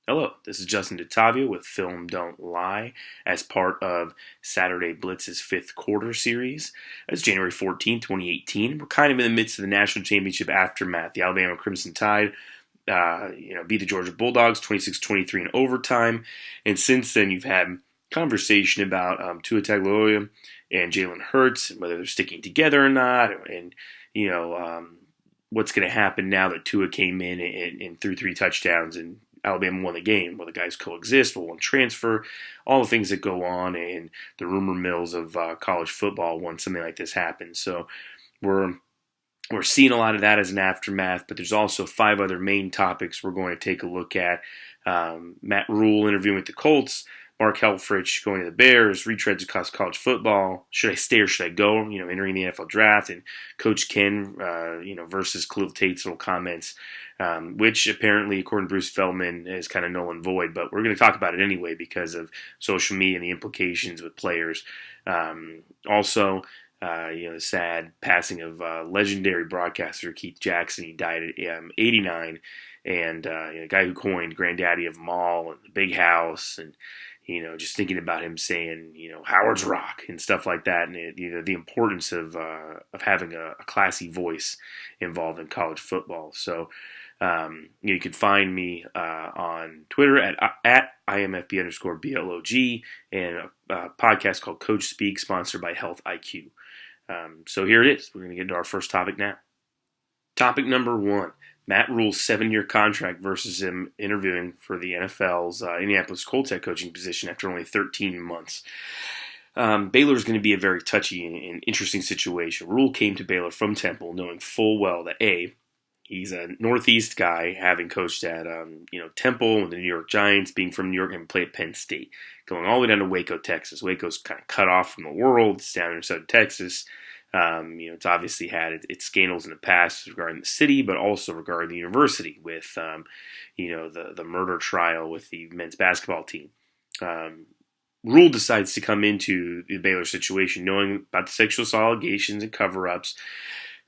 Hello, this is Justin DeTavio with Film Don't Lie as part of Saturday Blitz's fifth quarter series. It's January 14th, 2018. We're kind of in the midst of the national championship aftermath. The Alabama Crimson Tide beat the Georgia Bulldogs 26-23 in overtime. And since then, you've had conversation about Tua Tagovailoa and Jalen Hurts, and whether they're sticking together or not, and, what's going to happen now that Tua came in and threw three touchdowns and Alabama won the game. Will the guys coexist? Will one transfer? All the things that go on in the rumor mills of college football when something like this happens. So we're seeing a lot of that as an aftermath, but there's also five other main topics we're going to take a look at. Matt Rhule interviewing with the Colts, Mark Helfrich going to the Bears, retreads across college football. Should I stay or should I go? Entering the NFL Draft, and Coach Ken, versus Khalil Tate's little comments, which apparently, according to Bruce Feldman, is kind of null and void. But we're going to talk about it anyway because of social media and the implications with players. Also, the sad passing of legendary broadcaster Keith Jackson. He died at 89, and the guy who coined "Granddaddy of them all" and the Big House, and just thinking about him saying, Howard's Rock and stuff like that, and the importance of having a classy voice involved in college football. So you can find me on Twitter at IMFB_BLOG, and a podcast called Coach Speak, sponsored by Health IQ. So here it is. We're going to get into our first topic now. Topic number one. Matt Rhule's 7-year contract versus him interviewing for the NFL's Indianapolis Colts head coaching position after only 13 months. Baylor's going to be a very touchy and interesting situation. Rhule came to Baylor from Temple knowing full well that he's a Northeast guy, having coached at Temple and the New York Giants, being from New York, and played at Penn State, going all the way down to Waco, Texas. Waco's kind of cut off from the world. It's down in southern Texas. It's obviously had its scandals in the past regarding the city, but also regarding the university with, the murder trial with the men's basketball team. Rhule decides to come into the Baylor situation knowing about the sexual allegations and cover-ups.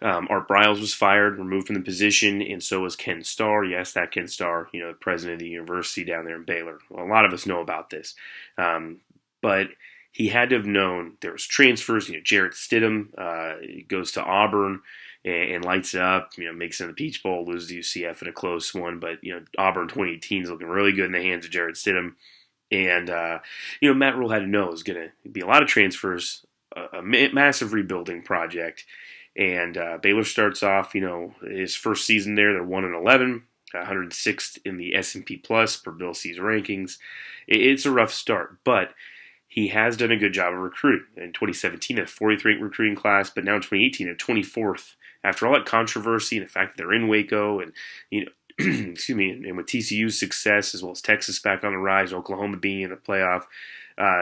Art Briles was fired, removed from the position, and so was Ken Starr. Yes, that Ken Starr, the president of the university down there in Baylor. Well, a lot of us know about this. But he had to have known there was transfers. Jarrett Stidham goes to Auburn and lights it up. Makes it in the Peach Bowl, loses to UCF in a close one. But Auburn 2018 is looking really good in the hands of Jarrett Stidham. And Matt Rhule had to know it was going to be a lot of transfers, a massive rebuilding project. And Baylor starts off, his first season there. They're 1-11, 106th in the S&P Plus per Bill C's rankings. It's a rough start, but he has done a good job of recruiting. In 2017, a 43th ranked recruiting class, but now in 2018, a 24th. After all that controversy and the fact that they're in Waco, and excuse me, and with TCU's success as well as Texas back on the rise, Oklahoma being in the playoff,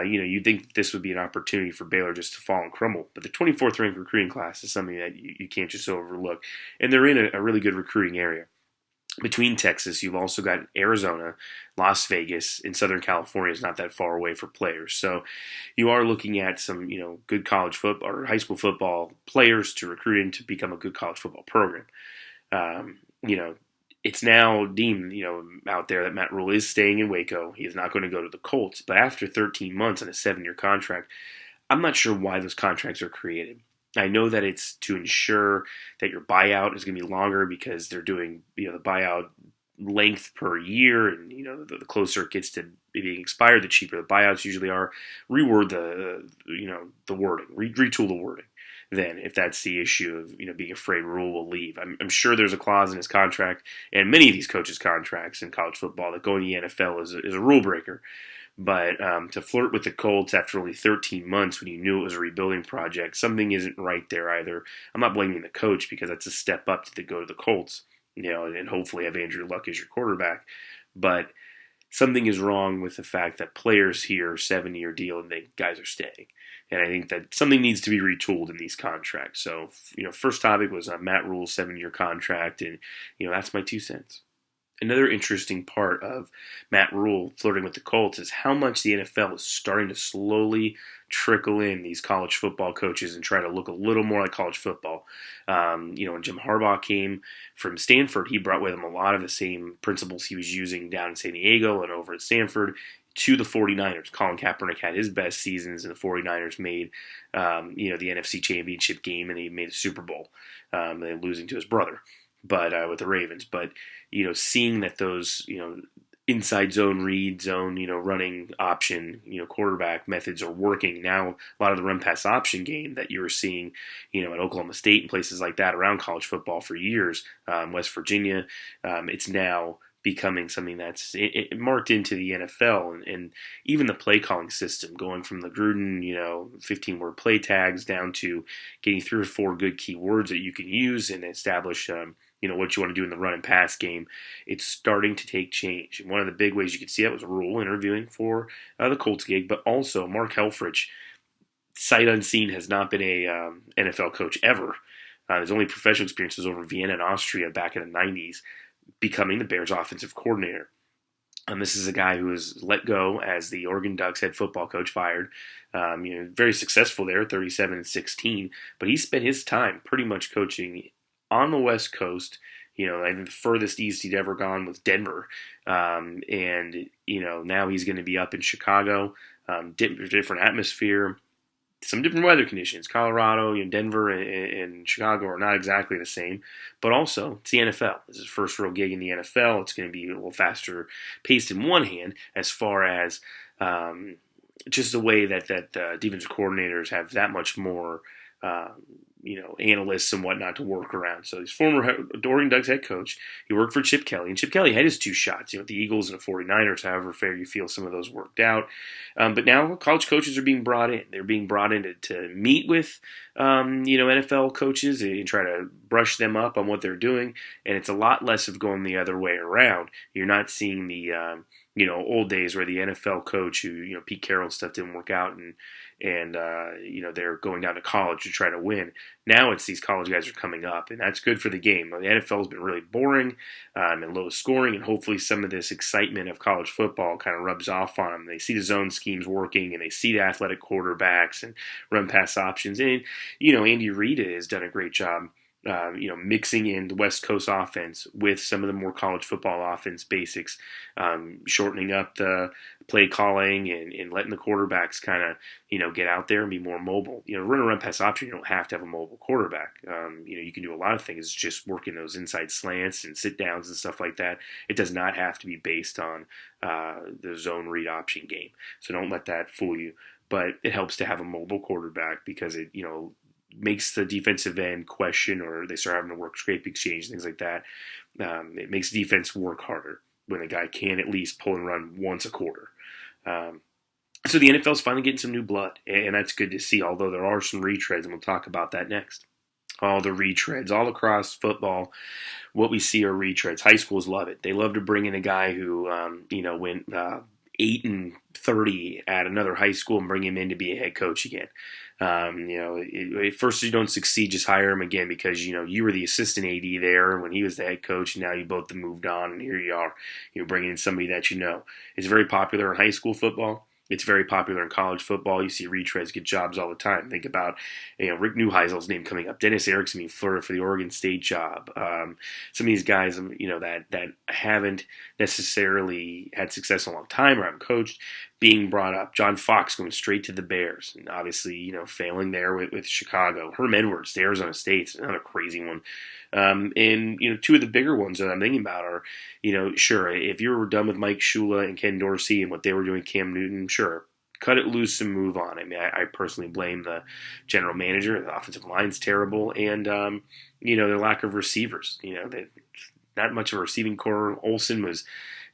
you'd think that this would be an opportunity for Baylor just to fall and crumble. But the 24th ranked recruiting class is something that you can't just overlook, and they're in a really good recruiting area. Between Texas, you've also got Arizona, Las Vegas, and Southern California is not that far away for players. So you are looking at some, good college football or high school football players to recruit in to become a good college football program. It's now deemed, out there that Matt Rhule is staying in Waco. He is not going to go to the Colts. But after 13 months on a 7-year contract, I'm not sure why those contracts are created. I know that it's to ensure that your buyout is going to be longer because they're doing, the buyout length per year, and the closer it gets to being expired, the cheaper the buyouts usually are. Reword the wording, retool the wording. Then, if that's the issue of being afraid Rhule will leave, I'm sure there's a clause in his contract and many of these coaches' contracts in college football that going to the NFL is a rule breaker. But to flirt with the Colts after only 13 months when you knew it was a rebuilding project, something isn't right there either. I'm not blaming the coach because that's a step up to go to the Colts, and hopefully have Andrew Luck as your quarterback. But something is wrong with the fact that players here 7-year deal and the guys are staying. And I think that something needs to be retooled in these contracts. So, first topic was Matt Rhule's 7-year contract, and that's my 2 cents. Another interesting part of Matt Rhule flirting with the Colts is how much the NFL is starting to slowly trickle in these college football coaches and try to look a little more like college football. When Jim Harbaugh came from Stanford, he brought with him a lot of the same principles he was using down in San Diego and over at Stanford to the 49ers. Colin Kaepernick had his best seasons, and the 49ers made, the NFC Championship game, and he made the Super Bowl, losing to his brother, but with the Ravens. But seeing that those inside zone read zone running option quarterback methods are working now, a lot of the run pass option game that you were seeing at Oklahoma State and places like that around college football for years, West Virginia, it's now becoming something that's marked into the NFL, and even the play calling system, going from the Gruden 15-word play tags down to getting 3 or 4 good key words that you can use and establish what you want to do in the run and pass game. It's starting to take change. And one of the big ways you could see that was Rhule interviewing for the Colts gig, but also Mark Helfrich, sight unseen, has not been a NFL coach ever. His only professional experience was over in Vienna and Austria back in the 90s, becoming the Bears offensive coordinator. And this is a guy who was let go as the Oregon Ducks head football coach, fired. Very successful there, 37-16, but he spent his time pretty much coaching on the West Coast. I think the furthest east he'd ever gone was Denver. And now he's going to be up in Chicago, different atmosphere, some different weather conditions. Colorado, Denver, and Chicago are not exactly the same, but also it's the NFL. This is his first real gig in the NFL. It's going to be a little faster paced in one hand, as far as just the way that defensive coordinators have that much more analysts and whatnot to work around. So he's former Oregon Ducks head coach. He worked for Chip Kelly, and Chip Kelly had his 2 shots, the Eagles and the 49ers, however fair you feel some of those worked out. But now college coaches are being brought in. They're being brought in to meet with, NFL coaches and try to brush them up on what they're doing. And it's a lot less of going the other way around. You're not seeing the, old days where the NFL coach who, Pete Carroll and stuff didn't work out and they're going down to college to try to win. Now it's these college guys are coming up, and that's good for the game. The NFL has been really boring and low scoring, and hopefully some of this excitement of college football kind of rubs off on them. They see the zone schemes working, and they see the athletic quarterbacks and run pass options. And, Andy Reid has done a great job mixing in the West Coast offense with some of the more college football offense basics, shortening up the play calling and letting the quarterbacks kind of, get out there and be more mobile. Run a run pass option, you don't have to have a mobile quarterback. You can do a lot of things, just working those inside slants and sit downs and stuff like that. It does not have to be based on the zone read option game. So don't let that fool you. But it helps to have a mobile quarterback because it, makes the defensive end question, or they start having to work scrape exchange, things like that. It makes defense work harder when a guy can at least pull and run once a quarter. So the NFL's finally getting some new blood, and that's good to see, although there are some retreads, and we'll talk about that next. All the retreads, all across football, what we see are retreads. High schools love it. They love to bring in a guy who, went 8-30 at another high school and bring him in to be a head coach again. At first you don't succeed, just hire him again because, you were the assistant AD there when he was the head coach, and now you both have moved on, and here you are. You're bringing in somebody that you know. It's very popular in high school football. It's very popular in college football. You see retreads get jobs all the time. Think about, Rick Neuheisel's name coming up. Dennis Erickson being flirted for the Oregon State job. Some of these guys, that haven't necessarily had success in a long time or haven't coached, being brought up. John Fox going straight to the Bears, and obviously, failing there with Chicago. Herm Edwards to Arizona State, another crazy one. And 2 of the bigger ones that I'm thinking about are, sure, if you were done with Mike Shula and Ken Dorsey and what they were doing, Cam Newton, sure, cut it loose and move on. I mean, I personally blame the general manager. The offensive line's terrible, and their lack of receivers. Not much of a receiving core. Olsen was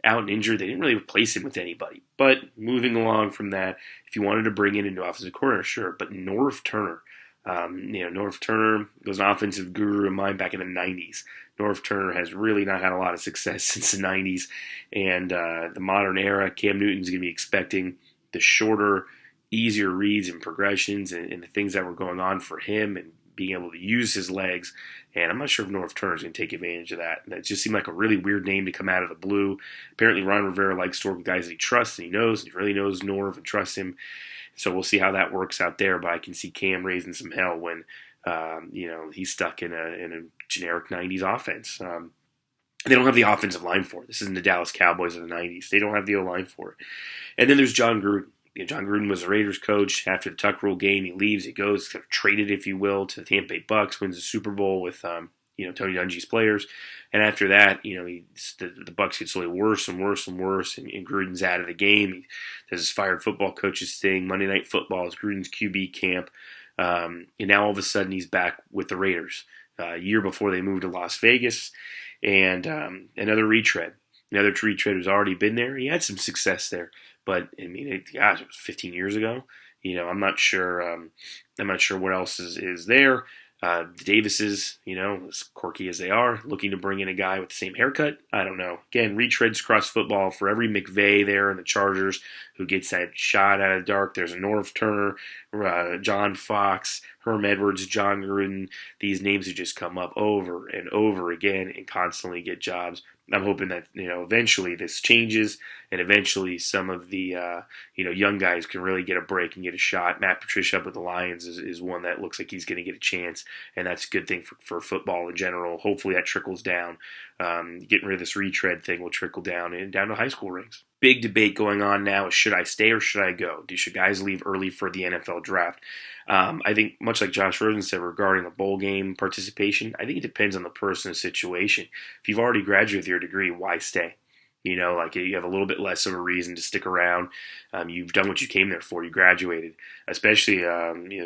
out and injured. They didn't really replace him with anybody. But moving along from that, if you wanted to bring in a new offensive coordinator, sure. But Norv Turner. Norv Turner was an offensive guru of mine back in the 90s. Norv Turner has really not had a lot of success since the 90s. And the modern era, Cam Newton's going to be expecting the shorter, easier reads and progressions and the things that were going on for him and being able to use his legs. And I'm not sure if Norv Turner's going to take advantage of that. That just seemed like a really weird name to come out of the blue. Apparently, Ron Rivera likes to work with guys that he trusts and he knows. And he really knows Norv and trusts him. So we'll see how that works out there. But I can see Cam raising some hell when he's stuck in a generic 90s offense. They don't have the offensive line for it. This isn't the Dallas Cowboys of the 90s. They don't have the O-line for it. And then there's Jon Gruden. Jon Gruden was the Raiders coach. After the Tuck Rule game, he leaves. He goes, kind of traded, if you will, to the Tampa Bay Bucks, wins the Super Bowl with Tony Dungy's players. And after that, the Bucks get slowly worse and worse and worse, and Gruden's out of the game. He does his fired football coaches thing. Monday Night Football is Gruden's QB camp. And now all of a sudden he's back with the Raiders. A year before they moved to Las Vegas. And another retread. Another retread who's already been there. He had some success there. But, it was 15 years ago. I'm not sure what else is there. The Davises, as quirky as they are, looking to bring in a guy with the same haircut. I don't know. Again, retreads across football for every McVay there in the Chargers who gets that shot out of the dark. There's a Norv Turner, John Fox, Herm Edwards, Jon Gruden. These names who just come up over and over again and constantly get jobs. I'm hoping that eventually this changes, and eventually some of the young guys can really get a break and get a shot. Matt Patricia up with the Lions is one that looks like he's going to get a chance, and that's a good thing for football in general. Hopefully that trickles down. Getting rid of this retread thing will trickle down and down to high school ranks. Big debate going on now is, should I stay or should I go? Should guys leave early for the NFL draft? I think, much like Josh Rosen said regarding the bowl game participation, I think it depends on the person's situation. If you've already graduated with your degree, why stay? You have a little bit less of a reason to stick around. You've done what you came there for. You graduated. Especially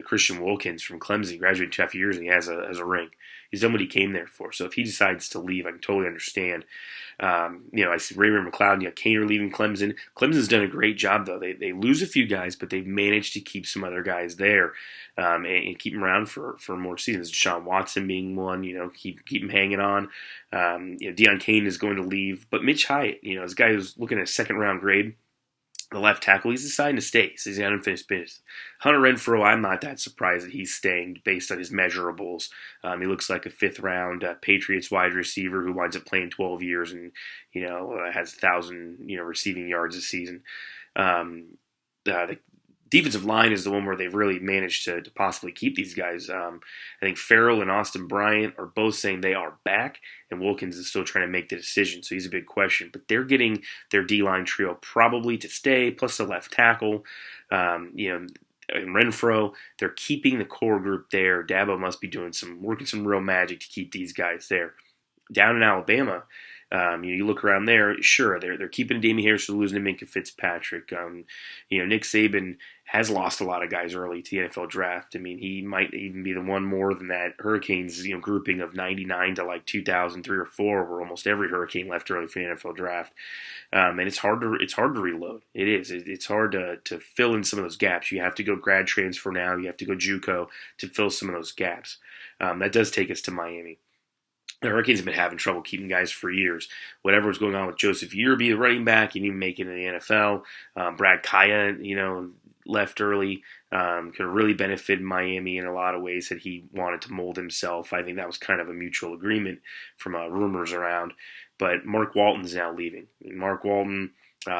Christian Wilkins from Clemson graduated 2.5 years and he has a ring. He's done what he came there for. So if he decides to leave, I can totally understand. I see Raymond McLeod and Kaner leaving Clemson. Clemson's done a great job, though. They lose a few guys, but they've managed to keep some other guys there and keep them around for more seasons. Deshaun Watson being one, keep him hanging on. Deion Kane is going to leave. But Mitch Hyatt, this guy who's looking at a second-round grade, the left tackle, he's deciding to stay. So he's got unfinished business. Hunter Renfrow, I'm not that surprised that he's staying based on his measurables. He looks like a fifth-round Patriots wide receiver who winds up playing 12 years and, has 1,000, receiving yards a season. The defensive line is the one where they've really managed to possibly keep these guys. I think Farrell and Austin Bryant are both saying they are back, and Wilkins is still trying to make the decision, so he's a big question. But they're getting their D-line trio probably to stay, plus the left tackle. And Renfrow, they're keeping the core group there. Dabo must be working some real magic to keep these guys there. Down in Alabama, you look around there, sure, they're keeping Damian Harris, they're losing to Minkah Fitzpatrick. Nick Saban has lost a lot of guys early to the NFL draft. He might even be the one more than that Hurricanes, grouping of 99 to like 2003 or 4, where almost every Hurricane left early for the NFL draft. And it's hard to reload. It is. It's hard to fill in some of those gaps. You have to go grad transfer now. You have to go JUCO to fill some of those gaps. That does take us to Miami. The Hurricanes have been having trouble keeping guys for years. Whatever was going on with Joseph Yearby, the running back, he didn't make it in the NFL. Brad Kaya, left early. Could have really benefited Miami in a lot of ways that he wanted to mold himself. I think that was kind of a mutual agreement from rumors around. But Mark Walton's now leaving. Mark Walton,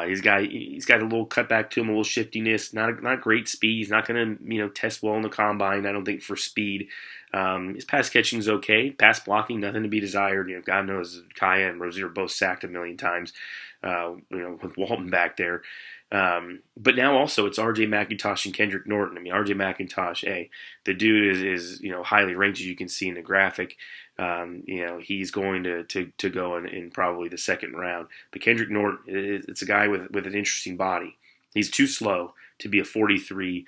he's got a little cutback to him, a little shiftiness. Not great speed. He's not going to test well in the combine. I don't think for speed. His pass catching is okay. Pass blocking, nothing to be desired. God knows Kaya and Rozier both sacked a million times. With Walton back there. But now also it's R.J. McIntosh and Kendrick Norton. R.J. McIntosh, the dude is highly ranked, as you can see in the graphic. He's going to go in probably the second round. But Kendrick Norton, it's a guy with an interesting body. He's too slow to be a 43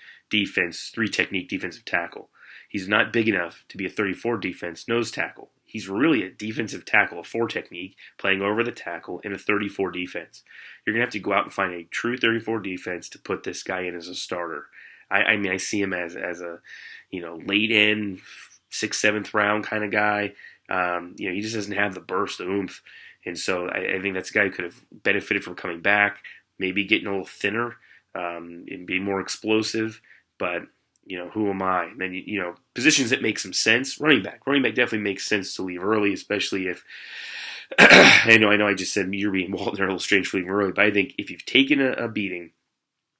technique defensive tackle. He's not big enough to be a 34 defense nose tackle. He's really a defensive tackle, a 4 technique, playing over the tackle in a 34 defense. You're going to have to go out and find a true 34 defense to put this guy in as a starter. I see him as a late in 6th, 7th round kind of guy. He just doesn't have the burst, the oomph. And so I think that's a guy who could have benefited from coming back, maybe getting a little thinner and being more explosive. But, who am I? And then, positions that make some sense. Running back definitely makes sense to leave early, especially if I know I just said you're being Walton a little strange for leaving early, but I think if you've taken a beating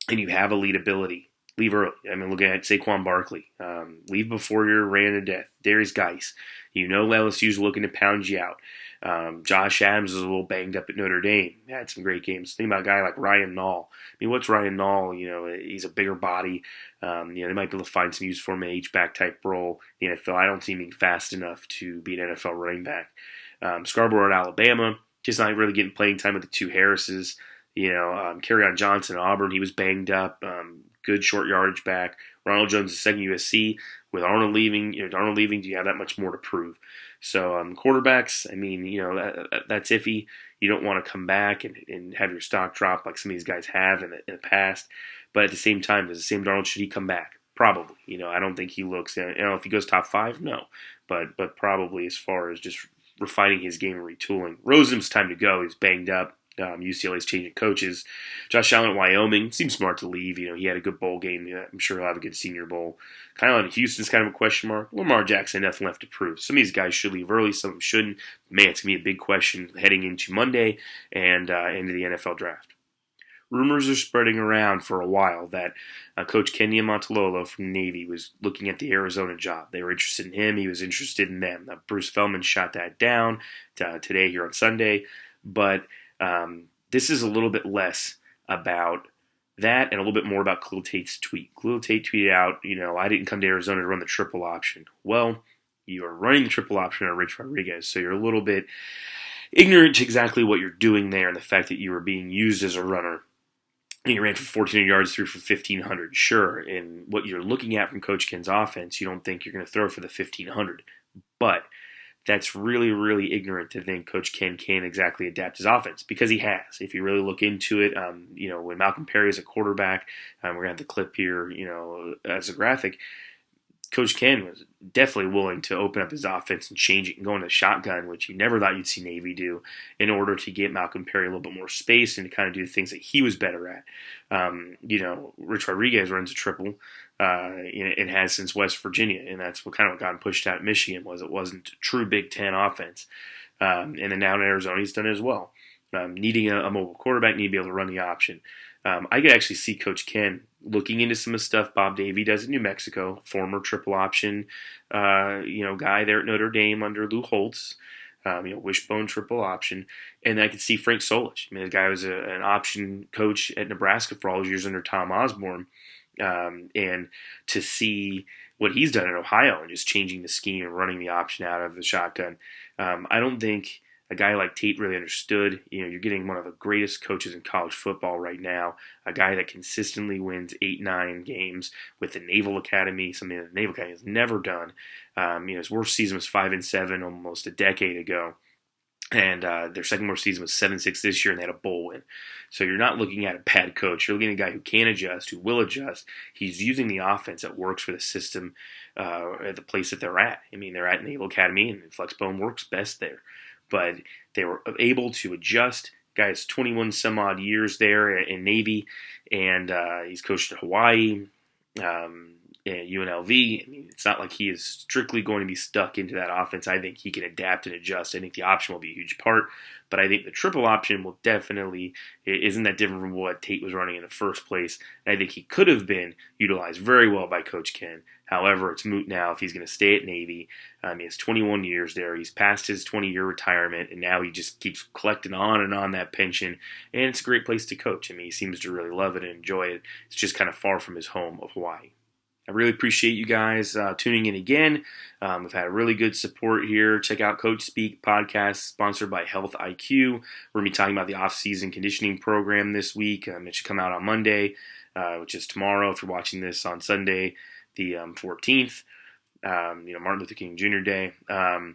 and you have elite ability, leave early. I mean, look at Saquon Barkley. Leave before you're ran to death. Darius Geis. You know LSU's looking to pound you out. Josh Adams is a little banged up at Notre Dame. Had some great games. Think about a guy like Ryan Nall. I mean, what's Ryan Nall? He's a bigger body. They might be able to find some use for him in an H-back type role in the NFL. I don't see him being fast enough to be an NFL running back. Scarborough at Alabama, just not really getting playing time with the two Harrises. Kerryon Johnson at Auburn, he was banged up. Good short yardage back. Ronald Jones is second USC. With Arnold leaving, do you have that much more to prove? So quarterbacks, I mean, that's iffy. You don't want to come back and have your stock drop like some of these guys have in the past. But at the same time, does the Sam Darnold, should he come back? Probably. I don't think he looks, if he goes top 5, no. But probably as far as just refining his game and retooling. Rosen's time to go. He's banged up. UCLA's changing coaches. Josh Allen at Wyoming seems smart to leave. He had a good bowl game. I'm sure he'll have a good Senior Bowl. Kyle at Houston's kind of a question mark. Lamar Jackson, nothing left to prove. Some of these guys should leave early. Some of them shouldn't. Man, it's going to be a big question heading into Monday and into the NFL Draft. Rumors are spreading around for a while that Coach Kenny Montalolo from the Navy was looking at the Arizona job. They were interested in him. He was interested in them. Bruce Feldman shot that down today here on Sunday. But this is a little bit less about that and a little bit more about Khalil Tate's tweet. Khalil Tate tweeted out, I didn't come to Arizona to run the triple option. Well, you are running the triple option on Rich Rodriguez, so you're a little bit ignorant to exactly what you're doing there and the fact that you were being used as a runner. And you ran for 1,400 yards, threw for 1,500. Sure, and what you're looking at from Coach Ken's offense, you don't think you're going to throw for the 1,500. But that's really, really ignorant to think Coach Ken can exactly adapt his offense, because he has. If you really look into it, when Malcolm Perry is a quarterback, we're going to have the clip here, as a graphic. Coach Ken was definitely willing to open up his offense and change it and go into shotgun, which you never thought you'd see Navy do, in order to get Malcolm Perry a little bit more space and to kind of do the things that he was better at. Rich Rodriguez runs a triple and has since West Virginia, and that's what got him pushed out at Michigan. It wasn't a true Big Ten offense. And then now in Arizona, he's done it as well. Needing a mobile quarterback, need to be able to run the option. I could actually see Coach Ken looking into some of the stuff Bob Davie does in New Mexico, former triple option, guy there at Notre Dame under Lou Holtz, wishbone triple option. And I could see Frank Solich. The guy was an option coach at Nebraska for all his years under Tom Osborne. And to see what he's done in Ohio and just changing the scheme and running the option out of the shotgun. I don't think a guy like Tate really understood. You're getting one of the greatest coaches in college football right now, a guy that consistently wins 8-9 games with the Naval Academy, something that the Naval Academy has never done. His worst season was 5-7 almost a decade ago. And their second worst season was 7-6 this year, and they had a bowl win. So you're not looking at a bad coach. You're looking at a guy who can adjust, who will adjust. He's using the offense that works for the system at the place that they're at. They're at Naval Academy, and Flexbone works best there. But they were able to adjust. Guy's 21 some odd years there in Navy, and he's coached at Hawaii, and UNLV. It's not like he is strictly going to be stuck into that offense. I think he can adapt and adjust. I think the option will be a huge part, but I think the triple option will definitely isn't that different from what Tate was running in the first place. And I think he could have been utilized very well by Coach Ken. However, it's moot now if he's going to stay at Navy. He has 21 years there. He's past his 20-year retirement, and now he just keeps collecting on and on that pension. And it's a great place to coach. He seems to really love it and enjoy it. It's just kind of far from his home of Hawaii. I really appreciate you guys tuning in again. We've had really good support here. Check out Coach Speak podcast, sponsored by Health IQ. We're going to be talking about the off-season conditioning program this week. It should come out on Monday, which is tomorrow. If you're watching this on Sunday, the 14th, Martin Luther King Jr. Day. I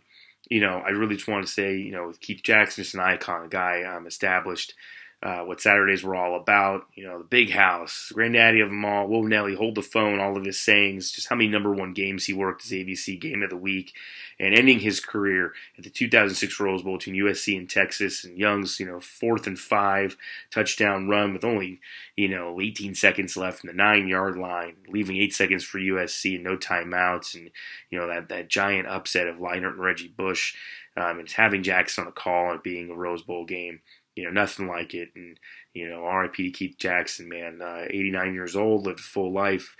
really just want to say, with Keith Jackson, just an icon, a guy established what Saturdays were all about. The big house, granddaddy of them all, Will Nelly, hold the phone, all of his sayings, just how many number one games he worked as ABC Game of the Week, and ending his career at the 2006 Rose Bowl between USC and Texas, and Young's, 4th and 5 touchdown run with only, 18 seconds left from the 9-yard line, leaving 8 seconds for USC and no timeouts, and, that giant upset of Leinart and Reggie Bush, and having Jackson on the call and it being a Rose Bowl game. Nothing like it. And, R.I.P. to Keith Jackson, man. 89 years old, lived a full life.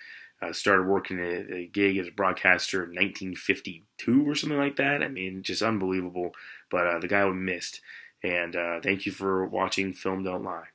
Started working a gig as a broadcaster in 1952 or something like that. I mean, just unbelievable. But the guy was missed. And thank you for watching Film Don't Lie.